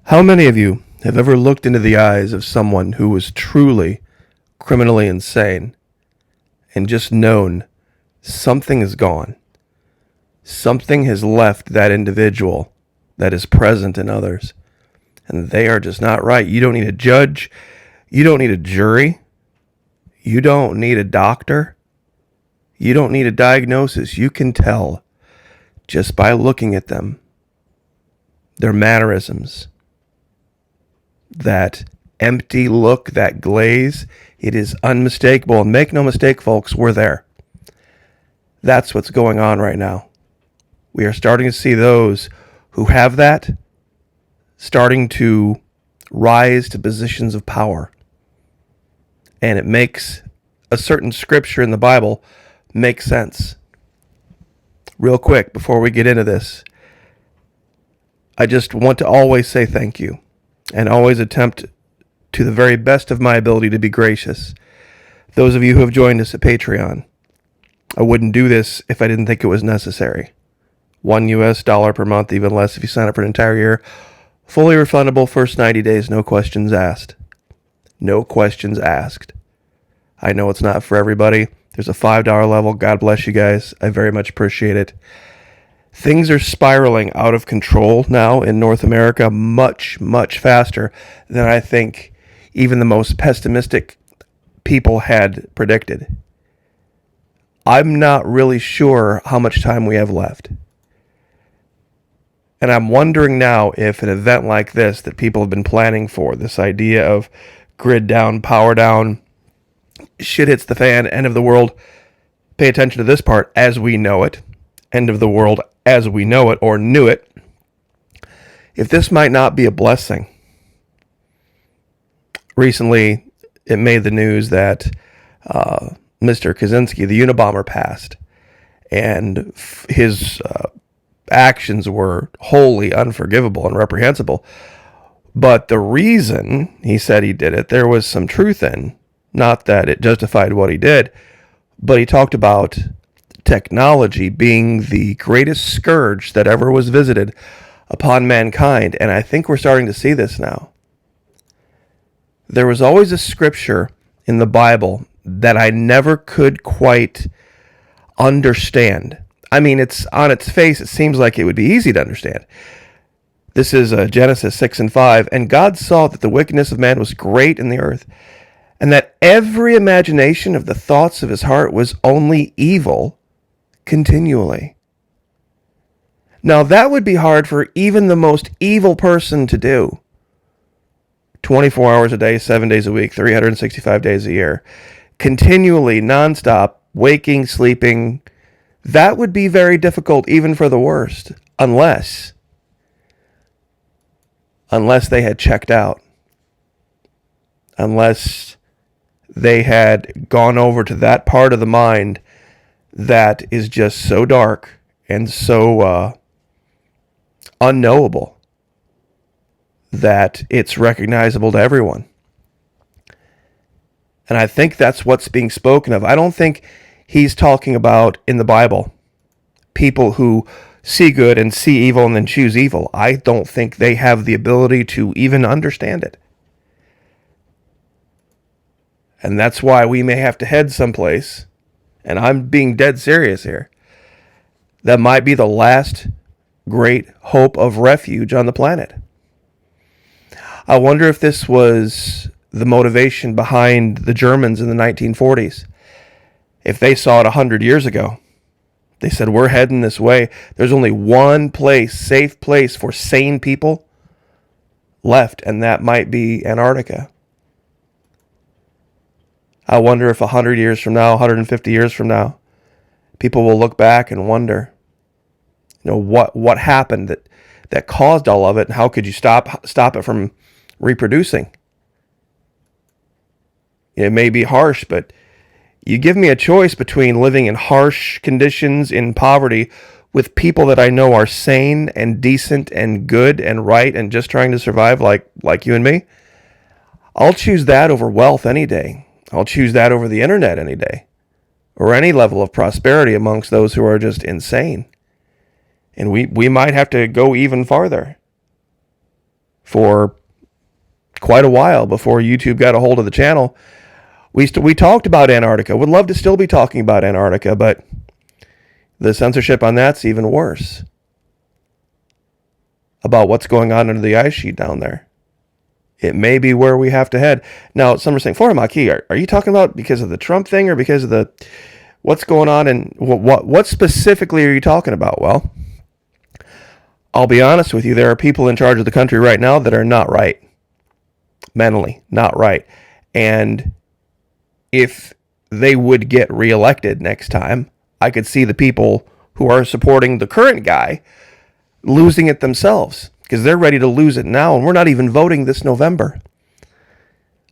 How many of you have ever looked into the eyes of someone who was truly criminally insane and just known something is gone? Something has left that individual that is present in others, and they are just not right. You don't need a judge. You don't need a jury. You don't need a doctor. You don't need a diagnosis. You can tell just by looking at them, their mannerisms, that empty look, that glaze. It is unmistakable. And make no mistake, folks, we're there. That's what's going on right now. We are starting to see those who have that starting to rise to positions of power. And it makes a certain scripture in the Bible make sense. Real quick, before we get into this, I just want to always say thank you and always attempt to the very best of my ability to be gracious. Those of you who have joined us at Patreon, I wouldn't do this if I didn't think it was necessary. $1 per month, even less if you sign up for an entire year. Fully refundable first 90 days, no questions asked. No questions asked. I know it's not for everybody. There's a $5 level. God bless you guys. I very much appreciate it. Things are spiraling out of control now in North America much, much faster than I think even the most pessimistic people had predicted. I'm not really sure how much time we have left. And I'm wondering now if an event like this that people have been planning for, this idea of grid down, power down, shit hits the fan, end of the world, pay attention to this part, as we know it, end of the world as we know it or knew it, if this might not be a blessing. Recently, it made the news that Mr. Kaczynski, the Unabomber, passed, and his actions were wholly unforgivable and reprehensible. But the reason he said he did it, there was some truth in. Not that it justified what he did, but he talked about technology being the greatest scourge that ever was visited upon mankind. And I think we're starting to see this now. There was always a scripture in the Bible that I never could quite understand. I mean, it's on its face, it seems like it would be easy to understand. This is Genesis 6:5. And God saw that the wickedness of man was great in the earth, and that every imagination of the thoughts of his heart was only evil continually. Now, that would be hard for even the most evil person to do. 24 hours a day, 7 days a week, 365 days a year. Continually, nonstop, waking, sleeping. That would be very difficult even for the worst, unless they had checked out. Unless they had gone over to that part of the mind that is just so dark and so unknowable that it's recognizable to everyone. And I think that's what's being spoken of. I don't think he's talking about, in the Bible, people who see good and see evil and then choose evil. I don't think they have the ability to even understand it. And that's why we may have to head someplace, and I'm being dead serious here, that might be the last great hope of refuge on the planet. I wonder if this was the motivation behind the Germans in the 1940s. If they saw it 100 years ago, they said, we're heading this way. There's only one place, safe place for sane people left, and that might be Antarctica. I wonder if 100 years from now, 150 years from now, people will look back and wonder, what happened that caused all of it, and how could you stop it from reproducing? It may be harsh, but you give me a choice between living in harsh conditions in poverty with people that I know are sane and decent and good and right and just trying to survive like you and me. I'll choose that over wealth any day. I'll choose that over the internet any day, or any level of prosperity amongst those who are just insane. And we might have to go even farther. for quite a while before YouTube got a hold of the channel. We talked about Antarctica. Would love to still be talking about Antarctica, but the censorship on that's even worse. About what's going on under the ice sheet down there. It may be where we have to head. Now, some are saying, Florida Maquis, are you talking about because of the Trump thing or because of the what's going on, and what specifically are you talking about? Well, I'll be honest with you. There are people in charge of the country right now that are not right. Mentally, not right. And if they would get reelected next time, I could see the people who are supporting the current guy losing it themselves because they're ready to lose it now, and we're not even voting this November.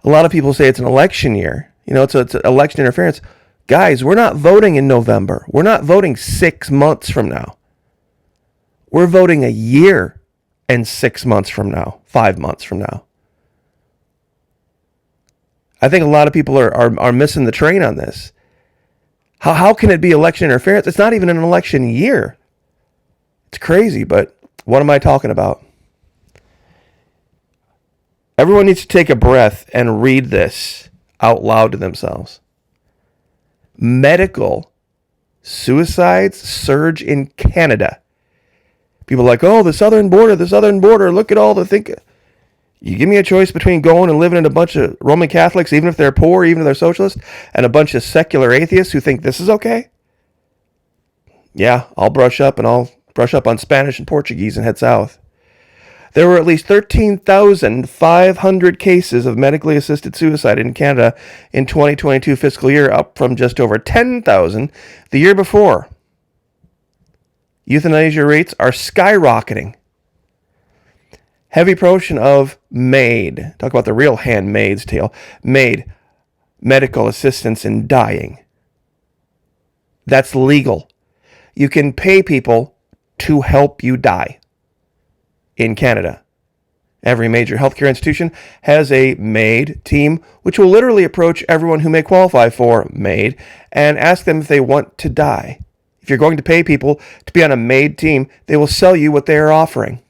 A lot of people say it's an election year. It's election interference. Guys, we're not voting in November. We're not voting 6 months from now. We're voting a year and 6 months from now, 5 months from now. I think a lot of people are missing the train on this. How can it be election interference? It's not even an election year. It's crazy, but what am I talking about? Everyone needs to take a breath and read this out loud to themselves. Medical suicides surge in Canada. People are like, oh, the southern border, look at all the think. You give me a choice between going and living in a bunch of Roman Catholics, even if they're poor, even if they're socialist, and a bunch of secular atheists who think this is okay? Yeah, I'll brush up on Spanish and Portuguese and head south. There were at least 13,500 cases of medically assisted suicide in Canada in 2022 fiscal year, up from just over 10,000 the year before. Euthanasia rates are skyrocketing. Heavy proportion of MAID. Talk about the real Handmaid's Tale. MAID, medical assistance in dying. That's legal. You can pay people to help you die in Canada. Every major healthcare institution has a MAID team, which will literally approach everyone who may qualify for MAID and ask them if they want to die. If you're going to pay people to be on a MAID team, they will sell you what they are offering.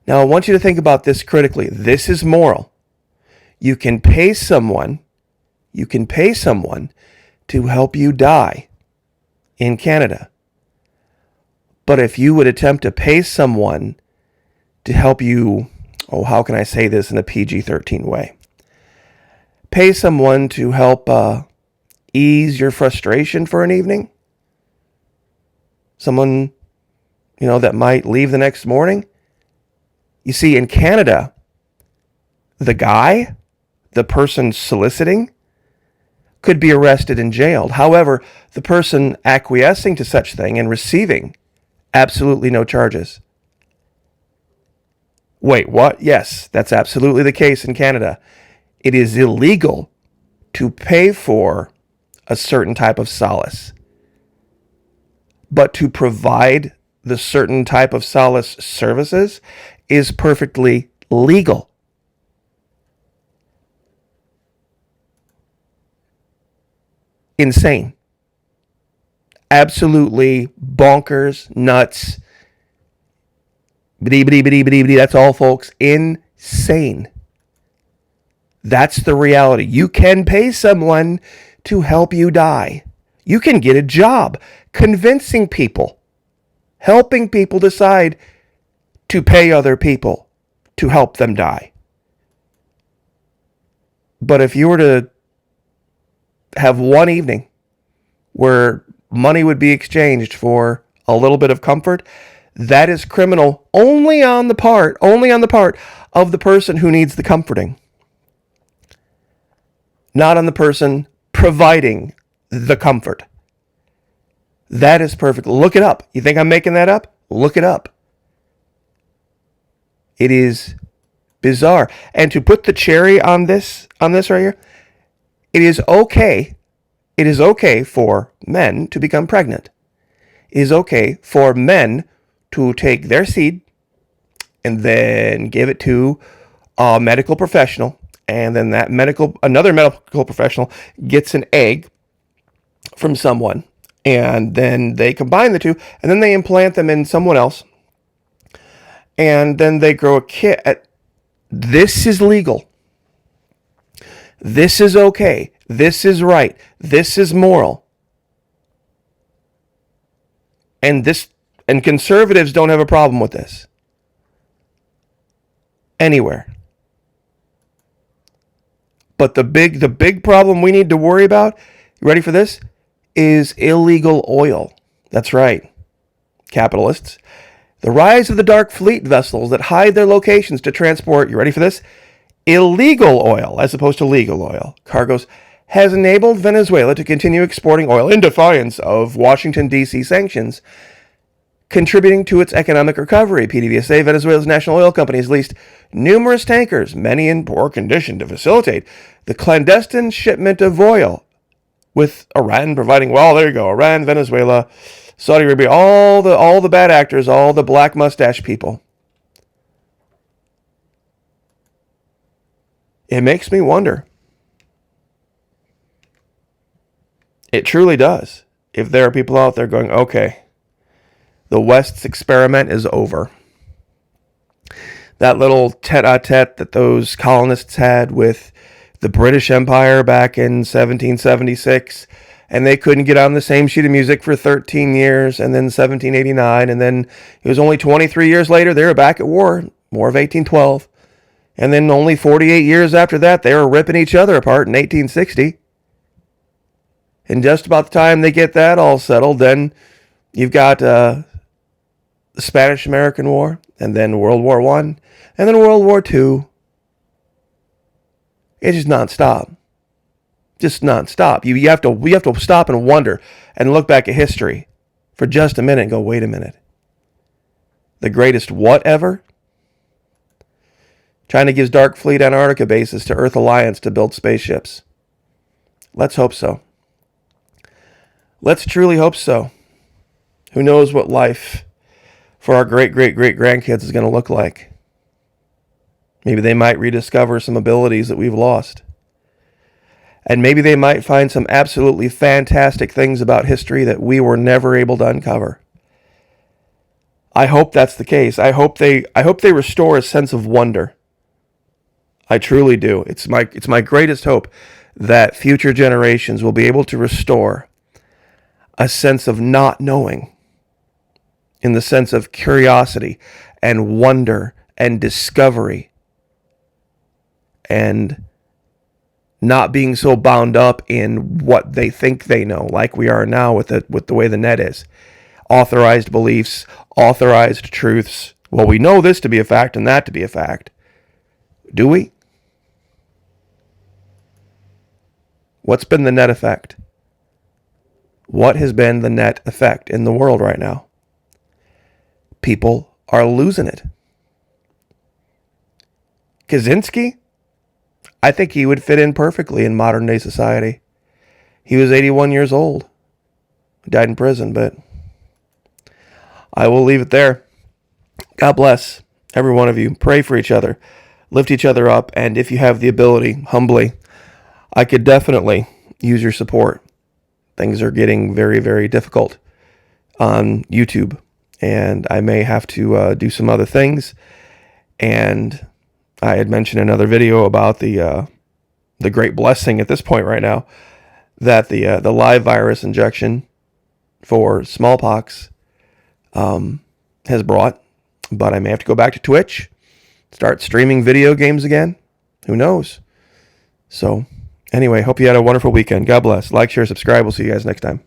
Now, I want you to think about this critically. This is moral. You can pay someone to help you die in Canada. But if you would attempt to pay someone to help you, how can I say this in a PG-13 way? Pay someone to help ease your frustration for an evening. Someone, that might leave the next morning. You see, in Canada, the person soliciting, could be arrested and jailed. However, the person acquiescing to such thing and receiving absolutely no charges. Wait, what? Yes, that's absolutely the case in Canada. It is illegal to pay for a certain type of solace. But to provide the certain type of solace services is perfectly legal. Insane. Absolutely bonkers, nuts. That's all, folks. Insane. That's the reality. You can pay someone to help you die. You can get a job convincing people, helping people decide to pay other people to help them die. But if you were to have one evening where money would be exchanged for a little bit of comfort, that is criminal only on the part of the person who needs the comforting, not on the person providing the comfort. That is perfect. Look it up. You think I'm making that up? Look it up. It is bizarre. And to put the cherry on this right here, it is okay for men to become pregnant. It is okay for men to take their seed and then give it to a medical professional, and then another medical professional gets an egg from someone, and then they combine the two, and then they implant them in someone else, and then they grow a kid. This is legal. This is okay. This is right. This is moral. And conservatives don't have a problem with this. Anywhere. But the big problem we need to worry about, you ready for this? Is illegal oil. That's right. Capitalists. The rise of the dark fleet vessels that hide their locations to transport, you ready for this? Illegal oil as opposed to legal oil. Cargoes has enabled Venezuela to continue exporting oil in defiance of Washington, D.C. sanctions, contributing to its economic recovery. PDVSA, Venezuela's national oil company, has leased numerous tankers, many in poor condition, to facilitate the clandestine shipment of oil, with Iran providing, well, there you go, Iran, Venezuela, Saudi Arabia, all the bad actors, all the black mustache people. It makes me wonder. It truly does. If there are people out there going, okay, the West's experiment is over. That little tete-a-tete that those colonists had with the British Empire back in 1776, and they couldn't get on the same sheet of music for 13 years, and then 1789, and then it was only 23 years later, they were back at war, War of 1812. And then only 48 years after that, they were ripping each other apart in 1860. And just about the time they get that all settled, then you've got the Spanish-American War, and then World War I, and then World War II. It's just nonstop. Just nonstop. We have to stop and wonder and look back at history for just a minute and go, wait a minute. The greatest what ever? China gives Dark Fleet Antarctica bases to Earth Alliance to build spaceships. Let's hope so. Let's truly hope so. Who knows what life for our great-great-great-grandkids is going to look like. Maybe they might rediscover some abilities that we've lost. And maybe they might find some absolutely fantastic things about history that we were never able to uncover. I hope that's the case. I hope they restore a sense of wonder. I truly do. It's my greatest hope that future generations will be able to restore a sense of not knowing, in the sense of curiosity and wonder and discovery, and not being so bound up in what they think they know, like we are now with the way the net is. Authorized beliefs, authorized truths. Well, we know this to be a fact and that to be a fact. Do we? What's been the net effect? What has been the net effect in the world right now? People are losing it. Kaczynski? I think he would fit in perfectly in modern day society. He was 81 years old. He died in prison, but I will leave it there. God bless every one of you. Pray for each other. Lift each other up. And if you have the ability, humbly, I could definitely use your support. Things are getting very, very difficult on YouTube. And I may have to do some other things. And I had mentioned in another video about the great blessing at this point right now that the live virus injection for smallpox has brought. But I may have to go back to Twitch, start streaming video games again. Who knows? So anyway, hope you had a wonderful weekend. God bless. Like, share, subscribe. We'll see you guys next time.